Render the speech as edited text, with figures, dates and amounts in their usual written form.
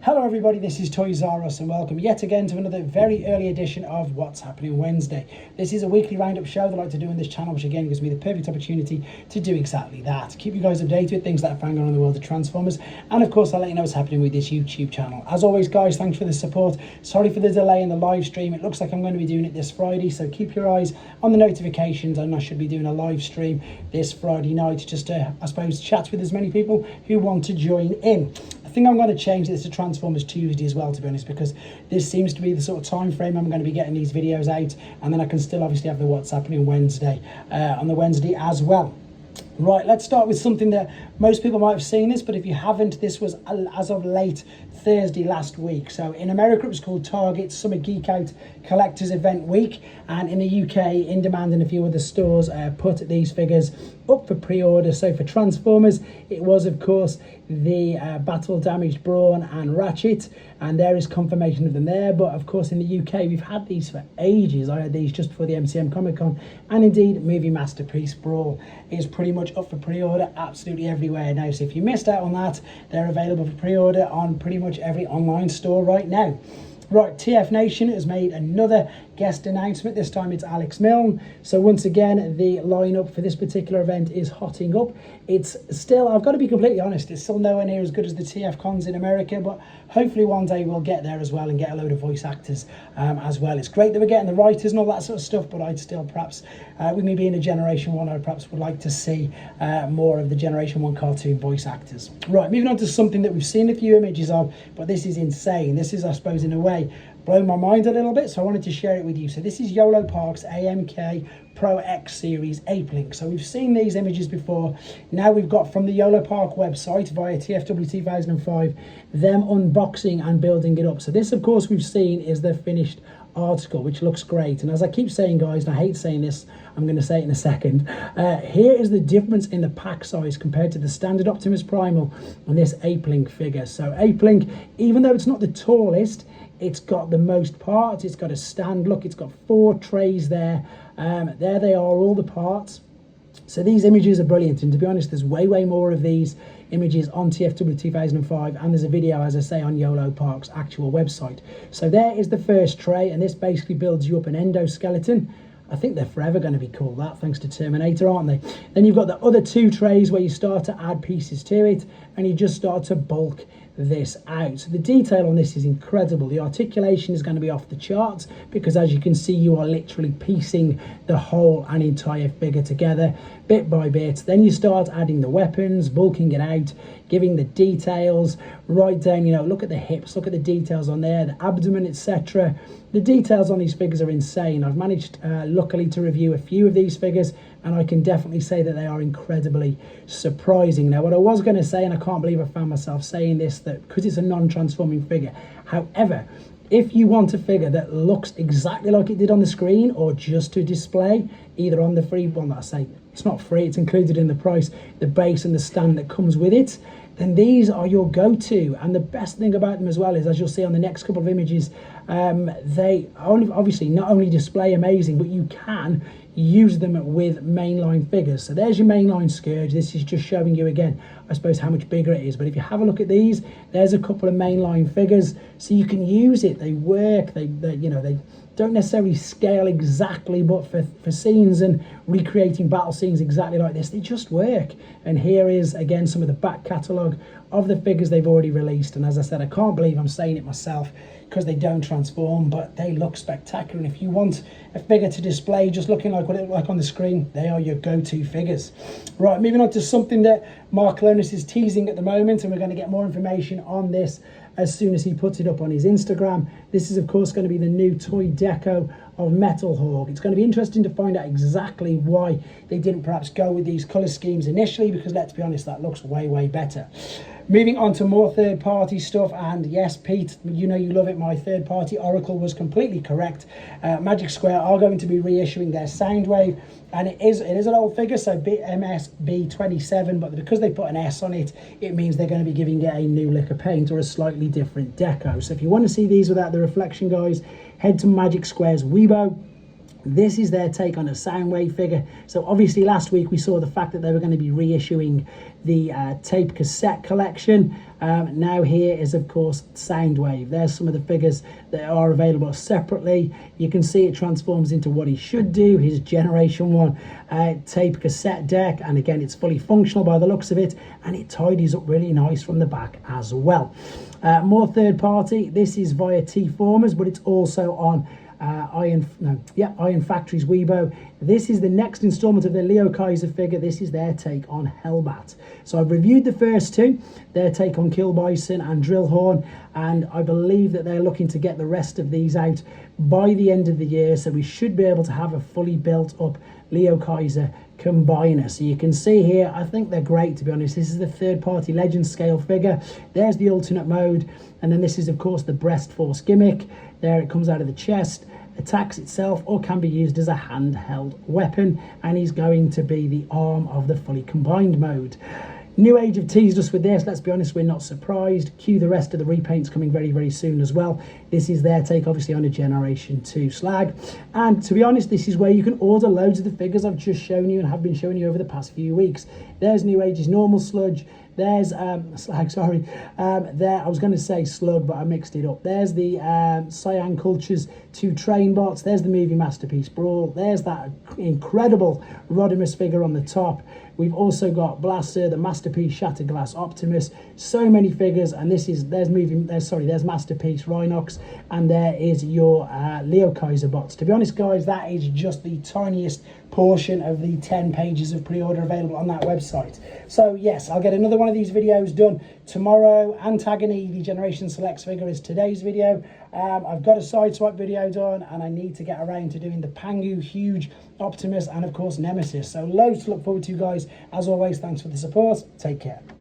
Hello everybody, this is Toys R Us and welcome yet again to another very early edition of What's Happening Wednesday. This is a weekly roundup show that I like to do on this channel, which again gives me the perfect opportunity to do exactly that. Keep you guys updated with things that are going on in the world of Transformers, and of course I'll let you know what's happening with this YouTube channel. As always guys, thanks for the support. Sorry for the delay in the live stream. It looks like I'm going to be doing it this Friday, so keep your eyes on the notifications, and I should be doing a live stream this Friday night just to, I suppose, chat with as many people who want to join in. I think I'm going to change this to Transformers Tuesday as well, to be honest, because this seems to be the sort of time frame I'm going to be getting these videos out, and then I can still obviously have the What's Happening Wednesday on the Wednesday as well. Right, let's start with something that most people might have seen this, but if you haven't, this was as of late Thursday last week. So in America it was called Target's Summer Geek Out Collectors Event Week, and in the UK, In Demand and a few other stores put these figures up for pre-order. So for Transformers, it was of course the battle damaged Brawn and Ratchet, and there is confirmation of them there. But of course in the UK we've had these for ages. I had these just before the MCM Comic Con, and indeed Movie Masterpiece Brawl is pretty much up for pre-order absolutely everywhere now. So if you missed out on that, they're available for pre-order on pretty much every online store right now. Right, TF Nation has made another guest announcement. This time it's Alex Milne. So once again, the lineup for this particular event is hotting up. It's still, I've got to be completely honest, it's still nowhere near as good as the TF cons in America, but hopefully one day we'll get there as well and get a load of voice actors as well. It's great that we're getting the writers and all that sort of stuff, but I'd still perhaps, with me being a Generation 1, I perhaps would like to see more of the Generation 1 cartoon voice actors. Right, moving on to something that we've seen a few images of, but this is insane. This is, I suppose, in a way, blown my mind a little bit, so I wanted to share it with you. So this is Yolo Park's AMK Pro X Series Ape Link. So we've seen these images before. Now we've got from the Yolo Park website via TFW 2005 them unboxing and building it up. So this, of course, we've seen is the finished article, which looks great. And as I keep saying, guys, and I hate saying this, I'm going to say it in a second, here is the difference in the pack size compared to the standard Optimus Primal on this Ape Link figure. So Ape Link, even though it's not the tallest, it's got the most parts. It's got a stand. Look, it's got 4 trays there. There they are, all the parts. So these images are brilliant, and to be honest, there's way more of these images on TFW 2005, and there's a video, as I say, on Yolo Park's actual website. So there is the first tray, and this basically builds you up an endoskeleton. I think they're forever going to be called that, thanks to Terminator, aren't they? Then you've got the other 2 trays where you start to add pieces to it, and you just start to bulk this out. So the detail on this is incredible. The articulation is going to be off the charts, because as you can see, you are literally piecing the whole and entire figure together bit by bit. Then you start adding the weapons, bulking it out, giving the details right down, you know, look at the hips, look at the details on there, the abdomen, etc. The details on these figures are insane. I've managed luckily to review a few of these figures, and I can definitely say that they are incredibly surprising. Now, what I was going to say, and I can't believe I found myself saying this, that because it's a non-transforming figure, however, if you want a figure that looks exactly like it did on the screen, or just to display, either on the free one that I say, it's not free, it's included in the price, the base and the stand that comes with it, then these are your go-to. And the best thing about them as well is, as you'll see on the next couple of images, they obviously not only display amazing, but you can use them with mainline figures. So there's your mainline Scourge. This is just showing you again, I suppose, how much bigger it is. But if you have a look at these, there's a couple of mainline figures, so you can use it. They work. They you know, they don't necessarily scale exactly, but for scenes and recreating battle scenes exactly like this, they just work. And here is again some of the back catalogue of the figures they've already released. And as I said, I can't believe I'm saying it myself, because they don't transform, but they look spectacular. And if you want a figure to display just looking like what it looked like on the screen, they are your go-to figures. Right, moving on to something that Mark Lonis is teasing at the moment, and we're going to get more information on this as soon as he puts it up on his Instagram. This is, of course, going to be the new toy deco of Metalhog. It's going to be interesting to find out exactly why they didn't perhaps go with these colour schemes initially, because let's be honest, that looks way better. Moving on to more third-party stuff, and yes, Pete, you know you love it, my third-party oracle was completely correct. Magic Square are going to be reissuing their Soundwave, and it is an old figure, so MSB27, but because they put an S on it, it means they're going to be giving it a new lick of paint or a slightly different deco. So if you want to see these without the reflection, guys, head to Magic Square's Weibo. This is their take on a Soundwave figure. So obviously last week we saw the fact that they were going to be reissuing the tape cassette collection. Now here is of course Soundwave. There's some of the figures that are available separately. You can see it transforms into what he should do, his Generation 1 tape cassette deck, and again it's fully functional by the looks of it, and it tidies up really nice from the back as well. More third party. This is via T-Formers, but it's also on Iron Factory's Weibo. This is the next installment of the Leo Kaiser figure. This is their take on Hellbat. So I've reviewed the first two, their take on Kill Bison and Drillhorn, and I believe that they're looking to get the rest of these out by the end of the year, so we should be able to have a fully built up Leo Kaiser combiner. So you can see here, I think they're great, to be honest. This is the third party legend scale figure. There's the alternate mode, and then this is of course the breast force gimmick. There it comes out of the chest, attacks itself, or can be used as a handheld weapon, and he's going to be the arm of the fully combined mode. Newage have teased us with this. Let's be honest, we're not surprised. Cue the rest of the repaints coming very, very soon as well. This is their take, obviously, on a Generation 2 slag. And to be honest, this is where you can order loads of the figures I've just shown you and have been showing you over the past few weeks. There's Newage's normal sludge. There's slag, sorry. There, I was going to say slug, but I mixed it up. There's the Cyan Cultures 2 train bots. There's the movie Masterpiece Brawl. There's that incredible Rodimus figure on the top. We've also got Blaster, the Masterpiece Shatterglass Optimus. So many figures, and there's Masterpiece Rhinox, and there is your Leo Kaiser bots. To be honest, guys, that is just the tiniest portion of the 10 pages of pre-order available on that website. So yes, I'll get another one of these videos done tomorrow. Antagony, the Generation Selects figure, is today's video. I've got a sideswipe video done, and I need to get around to doing the Pangu Huge Optimus and of course Nemesis. So loads to look forward to, guys. As always, thanks for the support. Take care.